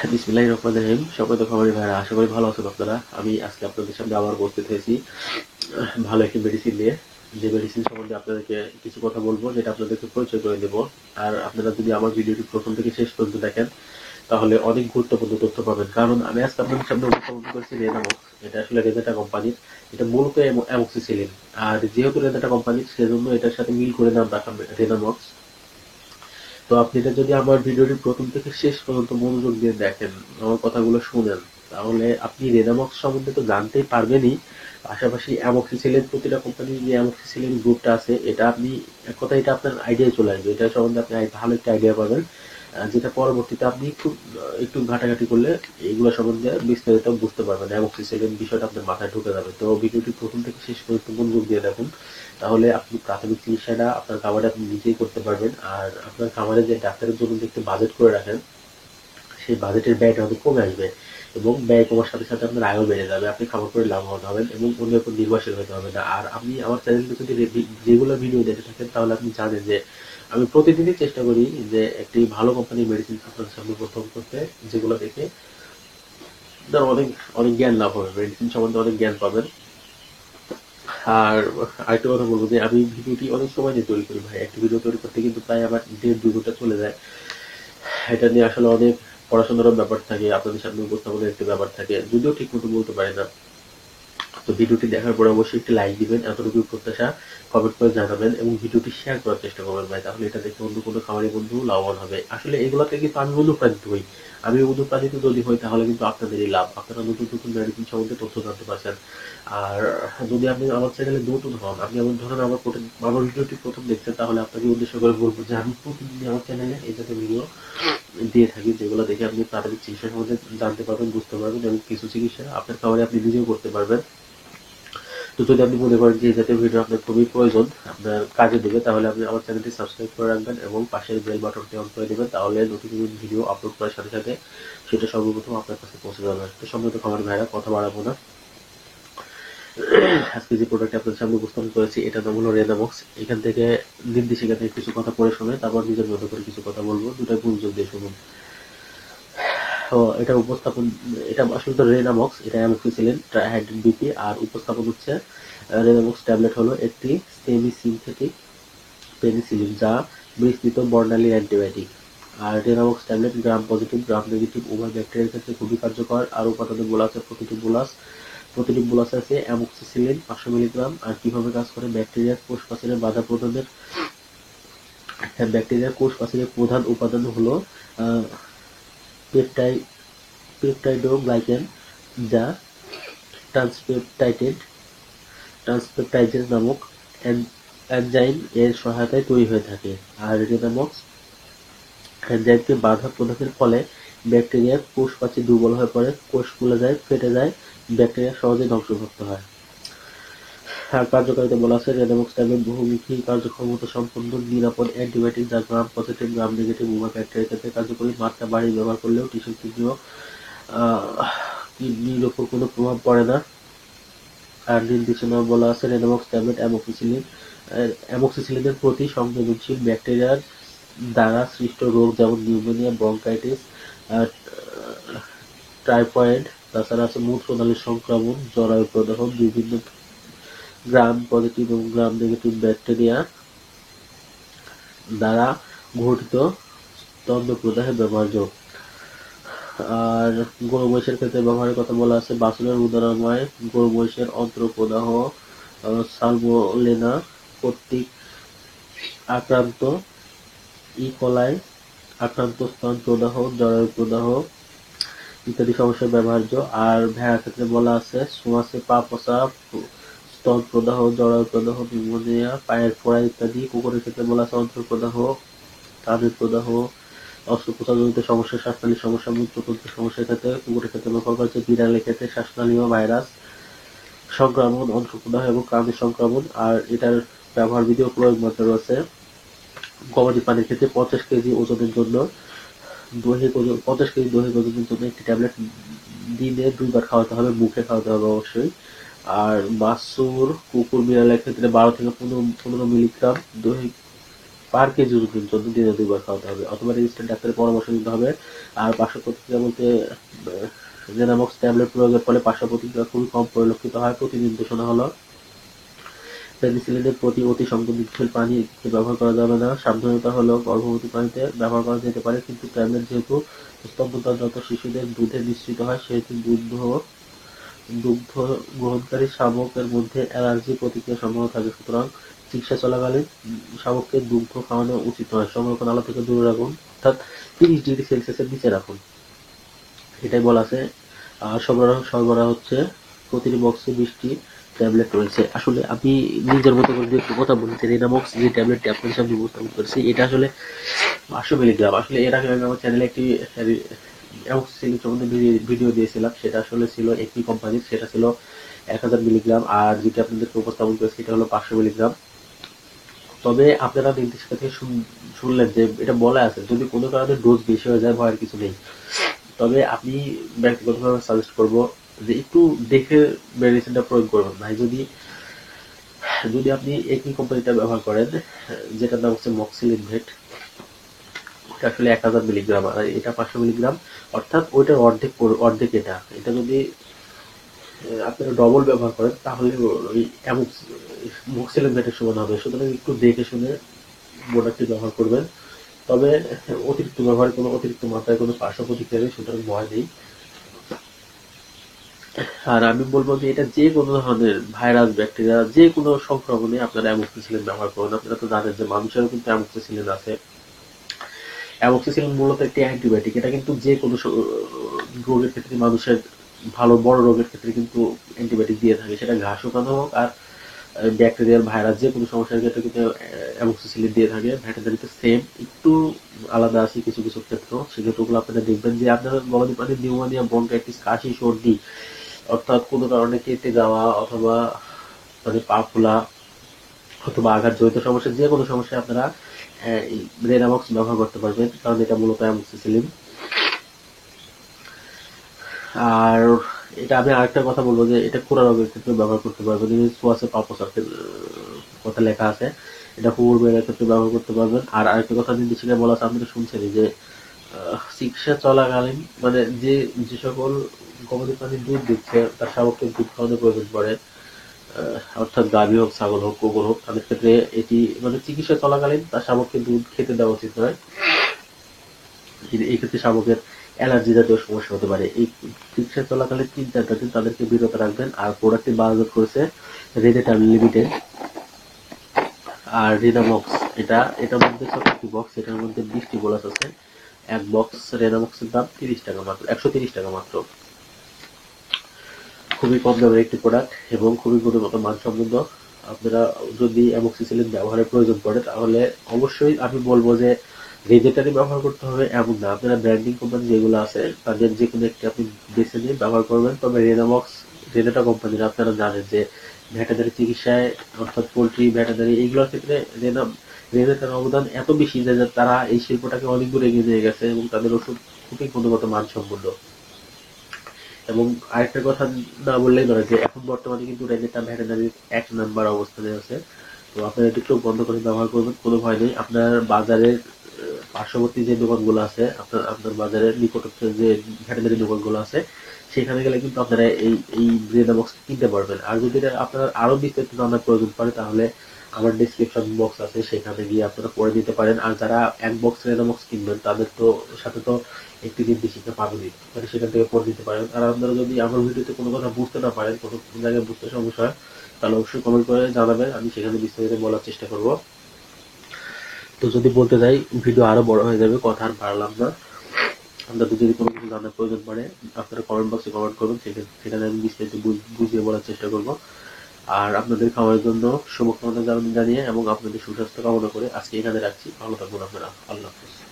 বিসমিল্লাহির রহমানির রহিম। সম্মানিত খামারি ভাইরা, আশা করি ভালো আছেন আপনারা। আমি আজকে আপনাদের সামনে আবার উপস্থিত হয়েছি ভালো একটি মেডিসিন নিয়ে। যে মেডিসিন সম্বন্ধে আপনাদেরকে কিছু কথা বলবো, যেটা আপনাদেরকে পরিচয় করে দেবো। আর আপনারা যদি আমার ভিডিওটি প্রথম থেকে শেষ পর্যন্ত দেখেন, তাহলে অনেক গুরুত্বপূর্ণ তথ্য পাবেন। কারণ আমি আজকে আপনাদের সামনে উপস্থাপন করেছি রেনামক্স। এটা আসলে রেজাটা কোম্পানির, এটা মূলত অ্যামক্সিসিলিন। আর যেহেতু রেজাটা কোম্পানির, সেজন্য এটার সাথে মিল করে নাম রাখা রেনামক্স। তো আপনি এটা যদি আমার ভিডিওটি প্রথম থেকে শেষ পর্যন্ত মনোযোগ দিয়ে দেখেন, আমার কথাগুলো শুনেন, তাহলে আপনি রেনামক্স সম্বন্ধে তো জানতেই পারবেনই। পাশাপাশি অ্যামক্সিসিলিন, প্রতিটা কোম্পানির যে অ্যামক্সিসিলিন গ্রুপটা আছে, এটা আপনি এক কথা এটা আপনার আইডিয়া চলে আসবে। এটা সম্বন্ধে আপনি ভালো একটা আইডিয়া পাবেন, যেটা পরবর্তীতে আপনি খুব একটু ঘাটাঘাটি করলে এগুলো সম্বন্ধে বিস্তারিত বুঝতে পারবেন। অ্যামক্সিসিলিন বিষয়টা আপনার মাথায় ঢুকে যাবে। তো ভিডিওটি প্রথম থেকে শেষ পর্যন্ত মনোযোগ দিয়ে দেখুন, তাহলে আপনি প্রাথমিক চিকিৎসাটা আপনার খামারে আপনি নিজেই করতে পারবেন। আর আপনার খামারে যে ডাক্তারের জন্য একটু বাজেট করে রাখেন, সেই বাজেটের ব্যয়টা হয়তো কমে আসবে, এবং ব্যয় কমার সাথে সাথে আপনার আয়ও বেড়ে যাবে। আপনি খামার করে লাভবান হবেন এবং অন্যের উপর নির্ভরশীল হতে হবে না। আর আপনি আমার চ্যানেলটি যদি রেগুলার ভিডিও দেখে থাকেন, তাহলে আপনি জানেন যে আমি প্রতিদিনই চেষ্টা করি যে একটি ভালো কোম্পানির মেডিসিন আপনার সামনে প্রথম করতে, যেগুলো দেখে আপনার অনেক অনেক জ্ঞান লাভ হবে, মেডিসিন সম্বন্ধে অনেক জ্ঞান পাবেন। আর আরেকটা কথা বলবো যে আমি ভিডিওটি অনেক সময় নিয়ে তৈরি করি ভাই। একটা ভিডিও তৈরি করতে কিন্তু প্রায় আমার 1.5-2 ঘন্টা চলে যায়। এটা নিয়ে আসলে অনেক পড়াশোনার ব্যাপার থাকে, আপনাদের সামনে উপস্থাপনের একটা ব্যাপার থাকে, যদিও ঠিক মতো বলতে পারি না। তো ভিডিওটি দেখার পরে অবশ্যই একটি লাইক দিবেন, এতটুকু প্রত্যাশা। কমেন্ট করে জানাবেন এবং ভিডিওটি শেয়ার করার চেষ্টা করবেন ভাই, তাহলে এটা দেখে অন্য কোনো খামারি বন্ধু লাভবান হবে। আসলে এগুলোতে কিন্তু আমি অনুপ্রাণিত হই। আমি অনুপ্রাণিত যদি হই, তাহলে কিন্তু আপনাদেরই লাভ। আপনারা নতুন নতুন মেডিসিন সম্বন্ধে তথ্য জানতে পারছেন। আর যদি আপনি আমার চ্যানেলে নতুন হন, আপনি এমন ধরেন আমার ভিডিওটি প্রথম দেখছেন, তাহলে আপনাকে উদ্দেশ্য করে বলবো যে আমি প্রতিদিন আমার চ্যানেলে এই জাতীয় ভিডিও দিয়ে থাকি, যেগুলো দেখে আপনি প্রাথমিক চিকিৎসা সম্বন্ধে জানতে পারবেন, বুঝতে পারবেন, এবং কিছু চিকিৎসা আপনার খামারে আপনি নিজেও করতে পারবেন। তো যদি আপনি মনে করেন যে এই জাতীয় ভিডিও আপনার খুবই প্রয়োজন, আপনার কাজে দেবে, তাহলে আপনি আমার চ্যানেলটি সাবস্ক্রাইব করে রাখবেন এবং পাশের বেল বাটনটি অন করে দেবেন। তাহলে নতুন নতুন ভিডিও আপলোড করার সাথে সাথে সেটা সর্বপ্রথম আপনার কাছে পৌঁছে যাবে। তো সম্মানিত খামার ভাইরা, কথা বাড়াবো না। আজকে যে প্রোডাক্ট আপনাদের সামনে উপস্থাপন করেছি, এটার নাম হলো রেনামক্স। এখান থেকে নির্দেশিকা থেকে কিছু কথা পড়ে শুনে তারপর নিজের মতো করে কিছু কথা বলবো, দুটা মনোযোগ দিয়ে শুনুন। তো এটা উপস্থাপন, এটা আসলে তো রেনামক্স, এটা অ্যামোক্সিসিলিন ট্রাইহাইড্রেট বিপি। আর উপস্থাপন হচ্ছে রেনামক্স ট্যাবলেট হলো একটি সেমি সিনথেটিক পেনিসিলিন, যা বিস্তৃত বর্ণালী অ্যান্টিবায়োটিক। আর Renamox tablet gram positive gram negative উভয় ব্যাকটেরিয়ার ক্ষেত্রে খুবই কার্যকর। আর উপাদানে বলা আছে প্রতিটি বুলাস আছে অ্যামোক্সিসিলিন 500 মিলিগ্রাম। আর কিভাবে কাজ করে, ব্যাকটেরিয়ার কোষ প্রাচীরের বাধা প্রদানের, ব্যাকটেরিয়ার কোষ প্রাচীরের প্রধান উপাদান হলো পেপটাই পেপটাইডোগ্লাইকেন, যা ট্রান্সপেপটাইডেড ট্রান্সপেপটাইডেজ নামক এনজাইম এর সহায়তায় তৈরি হয়ে থাকে। আর রেনামক্স এনজাইমকে বাধা প্রদানের ফলে ব্যাকটেরিয়ার কোষ প্রাচীর দুর্বল হয়ে পড়ে, কোষ ফুলে যায়, ফেটে যায়, ব্যাকটেরিয়া সহজে ধ্বংসপ্রাপ্ত হয়। আর কার্যকারিতা বলা আছে, রেনামক্স ট্যাবলেট বহুমুখী কার্যক্ষমতা সম্পন্ন নিরাপদ অ্যান্টিবায়োটিক, যা গ্রাম পজিটিভ গ্রাম নেগেটিভ উভয় ব্যাকটেরিয়ার ক্ষেত্রে কার্যকরী। মাত্রা বাড়িয়ে ব্যবহার করলেও টিস্যু কিডনির উপর কোনো প্রভাব পড়ে না। আর নির্দেশনা বলা আছে, রেনামক্স ট্যাবলেট অ্যামোক্সিসিলিনের প্রতি সংবেদনশীল, ব্যাকটেরিয়ার দ্বারা সৃষ্ট রোগ যেমন নিউমোনিয়া, ব্রঙ্কাইটিস, টাইফয়েড, তাছাড়া আছে মূত্রনালীর সংক্রমণ, জরায়ু প্রদাহ, বিভিন্ন গ্রাম পজিটিভ এবং গ্রাম নেগেটিভ ব্যাকটেরিয়া দ্বারা ঘটিত স্তন্য প্রদাহে ব্যবহার্য। আর গরু মহিষের ক্ষেত্রে ব্যবহারের কথা বলা আছে, বাছুরের উদারময় গরু মহিষের অন্ত্রপ্রদাহ, সালমোনেলা কর্তৃক আক্রান্ত, ইকোলাই আক্রান্ত স্তন প্রদাহ, জরায়ু প্রদাহ ইত্যাদি সমস্যায় ব্যবহার্য। আর ভেড়ার ক্ষেত্রে বলা আছে, ছোঁয়াচে পা পচা, স্তন প্রদাহ, জরায়ু প্রদাহ, নিউমোনিয়া, পায়ের ফোড়া ইত্যাদি। কুকুরের ক্ষেত্রে বলা আছে, অন্ত্র প্রদাহ, কানের প্রদাহ, অস্ত্রোপচারজনিত সমস্যা, শ্বাসনালীর সমস্যা, মূত্রতন্ত্রের সমস্যার ক্ষেত্রে কুকুরের ক্ষেত্রে ব্যবহার করা হচ্ছে। বিড়ালের ক্ষেত্রে শ্বাসনালীয় ভাইরাস সংক্রমণ, অন্ত্রপ্রদাহ এবং কানের সংক্রমণ। আর এটার ব্যবহার বিধি ও প্রয়োগ মাত্রা রয়েছে। গবাদি পানির ক্ষেত্রে 50 কেজি ওজনের জন্য 50 কেজি দৈহিক ওজনের জন্য একটি ট্যাবলেট দিনে 2 বার খাওয়াতে হবে, মুখে খাওয়াতে হবে অবশ্যই। আর বাছুর, কুকুর, বিড়ালের ক্ষেত্রে 12 থেকে 15 মিলিগ্রাম দৈহিক পার কেজি ওজনের জন্য দিনে 2 বার খাওয়াতে হবে, অথবা রেজিস্টার্ড ডাক্তারের পরামর্শ নিতে হবে। আর পার্শ্ব প্রতিক্রিয়া বলতে জেনামক্স ট্যাবলেট প্রয়োগের ফলে পার্শ্ব প্রতিক্রিয়া খুবই কম পরিলক্ষিত হয়। প্রতি নির্দেশনা হলো পেনিসিলিনের প্রতি অতি সংবেদনশীল পানিতে ব্যবহার করা যাবে না। সাবধানতা হলো গর্ভবতী পানিতে ব্যবহার করা যেতে পারে, কিন্তু ট্যাবলেট যেহেতু স্তন্যদানরত শিশুদের দুধে মিশ্রিত হয়, সেহেতু দুগ্ধ গ্রহণকারী শাবকের মধ্যে অ্যালার্জি প্রতিক্রিয়া সম্ভাবনা থাকে। সুতরাং চিকিৎসা চলাকালীন শাবককে দুগ্ধ খাওয়ানো উচিত নয়। সংরক্ষণ আলো থেকে দূরে রাখুন, অর্থাৎ 30°C নিচে রাখুন, এটাই বলা আছে। আর সরবরাহ হচ্ছে প্রতিটি বক্সে 20টি ট্যাবলেট রয়েছে। আসলে আমি নিজের মতো করে একটু কথা বলছি, রেনামক্স যে ট্যাবলেটটি আপনাদের সামনে উপস্থাপন করেছি, এটা আসলে 500 মিলিগ্রাম। আসলে এর আগে আমি আমার চ্যানেলে একটি অ্যামোক্সিসিলিন সম্বন্ধে ভিডিও দিয়েছিলাম, সেটা আসলে ছিল একটি কোম্পানির, সেটা ছিল 1000 মিলিগ্রাম, আর যেটা আপনাদেরকে উপস্থাপন করেছি এটা হলো 500 মিলিগ্রাম। তবে আপনারা নির্দেশিকা থেকে শুনলেন যে এটা বলা আছে যদি কোনো কারণে ডোজ বেশি হয়ে যায় ভয়ের কিছু নেই। তবে আমি ব্যক্তিগতভাবে সাজেস্ট করব যে একটু দেখে মেডিসিনটা প্রয়োগ করবেন ভাই। যদি আপনি একই কোম্পানিটা ব্যবহার করেন, যেটার নাম হচ্ছে মক্সিলিনভেট, এটা আসলে 1000 মিলিগ্রাম আর এটা 500 মিলিগ্রাম, অর্থাৎ ওইটার অর্ধেক এটা। এটা যদি আপনারা ডবল ব্যবহার করেন তাহলে ওই মক্সিলিনভেটের সমান হবে। সুতরাং একটু দেখে শুনে প্রোডাক্টটি ব্যবহার করবেন। তবে অতিরিক্ত ব্যবহারে কোনো অতিরিক্ত মাত্রায় কোনো পার্শ্ব প্রতিক্রিয়া নেই, সুতরাং ভয় নেই। আর আমি বলবো যে এটা যে কোনো ধরনের ভাইরাস, ব্যাকটেরিয়া, যে কোনো সংক্রমণে আপনারা অ্যামোক্সিসিলিন ব্যবহার করুন। আপনারা তো জানেন যে মানুষেরও কিন্তু অ্যামোক্সিসিলিন আছে। অ্যামোক্সিসিলিন মূলত একটি অ্যান্টিবায়োটিক। এটা কিন্তু যে কোনো রোগের ক্ষেত্রে, মানুষের ভালো বড় রোগের ক্ষেত্রে কিন্তু অ্যান্টিবায়োটিক দিয়ে থাকে, সেটা ঘা শুকানো হোক আর ব্যাকটেরিয়াল, ভাইরাস, যে কোনো সমস্যার ক্ষেত্রে কিন্তু অ্যামোক্সিসিলিন দিয়ে থাকে। ভেটেরিনারিতে সেম, একটু আলাদা আছে কিছু কিছু ক্ষেত্র। সেক্ষেত্রগুলো আপনারা দেখবেন যে আপনার গবাদি প্রাণীর নিউমোনিয়া, ব্রঙ্কাইটিস, কাশি, সর্দি, অর্থাৎ কোনো কারণে কেটে যাওয়া অথবা মানে পা ফোলা অথবা আঘাতজনিত সমস্যা, যে কোনো সমস্যায় আপনারা রেনামক্স ব্যবহার করতে পারবেন, কারণ এটা মূলত অ্যামোক্সিসিলিন। আর এটা আমি আরেকটা কথা বলবো যে এটা খুরা রোগের ক্ষেত্রে ব্যবহার করতে পারবেন। সোয়াসে পাপোসার কথা লেখা আছে, এটা কুকুর বেড়ার ক্ষেত্রে ব্যবহার করতে পারবেন। আর আরেকটা কথা নির্দেশিকায় বলা আছে, আপনারা শুনছেনই যে চিকিৎসা চলাকালীন মানে যে সকল গবাদি প্রাণী দুধ দিচ্ছে তার শাবককে দুধ খাওয়ানোর প্রয়োজন পড়ে, অর্থাৎ গাভী হোক, ছাগল হোক, কুকুর হোক, তাদের ক্ষেত্রে এটি মানে চিকিৎসা চলাকালীন তার শাবককে দুধ খেতে দেওয়া উচিত নয়। এই ক্ষেত্রে শাবকের অ্যালার্জি জাতীয় সমস্যা হতে পারে। এই চিকিৎসা চলাকালীন 3-4টা দিন তাদেরকে বিরত রাখবেন। আর প্রোডাক্টটি বাজারজাত করেছে রেডেটার লিমিটেড। আর রেনামক্স এটার মধ্যে ছোট একটি বক্স, এটার মধ্যে 20টি গোলাস আছে। এক বক্স রেনামক্সের দাম 30 টাকা মাত্র, 130 টাকা মাত্র। খুবই কম দামের একটি প্রোডাক্ট এবং খুবই গুণগত মানসম্পন্ন। আপনারা যদি অ্যামোক্সিসিলিন ব্যবহারের প্রয়োজন পড়ে তাহলে অবশ্যই আমি বলবো যে রেজেটারই ব্যবহার করতে হবে এমন না, আপনারা ব্র্যান্ডিং কোম্পানি যেগুলো আছে তাদের যে কোনো একটি আপনি বেছে নিয়ে ব্যবহার করবেন। তবে রেনেটা কোম্পানির আপনারা জানেন যে ভেটেরিনারি চিকিৎসায়, অর্থাৎ পোলট্রি, ভেটেরিনারি এইগুলোর ক্ষেত্রে রেনেটার অবদান এত বেশি যে তারা এই শিল্পটাকে অনেক দূর এগিয়ে নিয়ে গেছে এবং তাদের ওষুধ খুবই গুণগত মানসম্পন্ন। এবং আরেকটা কথা না বললেই নয় যে এখন বর্তমানে কিন্তু রেনেটা ভেটেরিনারির 1 নাম্বার অবস্থানে আছে। তো আপনারা এটি চোখ বন্ধ করে ব্যবহার করবেন, কোনো ভয় নেই। আপনার বাজারের পার্শ্ববর্তী যে দোকানগুলো আছে, আপনার বাজারের নিকটস্থ যে ভেটেরিনারি দোকানগুলো আছে, সেখানে গেলে কিন্তু আপনারা এই রেনামক্স কিনতে পারবেন। আর যদি আপনার আরো বিস্তারিত জানার প্রয়োজন পড়ে তাহলে আমার ডেসক্রিপশন বক্স আছে, সেখানে গিয়ে আপনারা পড়ে নিতে পারেন। আর যারা এক বক্স রেনামক্স কিনবেন তাদের তো সাথে তো একটি নির্দেশিকা পাবেনই, মানে সেখান থেকে পড়ে নিতে পারেন। আর আপনারা যদি আমার ভিডিওতে কোনো কথা বুঝতে না পারেন, কোনো জায়গায় বুঝতে সমস্যা হয়, তাহলে অবশ্যই কমেন্ট করে জানাবেন, আমি সেখানে বিস্তারিত বলার চেষ্টা করব। তো যদি বলতে যাই ভিডিও আরো বড় হয়ে যাবে, কথা আর পারলাম না। আপনাদের যদি কোনো কিছু জানার প্রয়োজন পড়ে আপনারা কমেন্ট বক্সে কমেন্ট করবেন, সেখানে আমি বিস্তারিত বুঝিয়ে বলার চেষ্টা করব। আর আপনাদের খাওয়ার জন্য শুভকামনা জানিয়ে এবং আপনাদের সুস্বাস্থ্য কামনা করে আজকে এখানে রাখছি। ভালো থাকবেন আপনারা। আল্লাহ হাফেজ।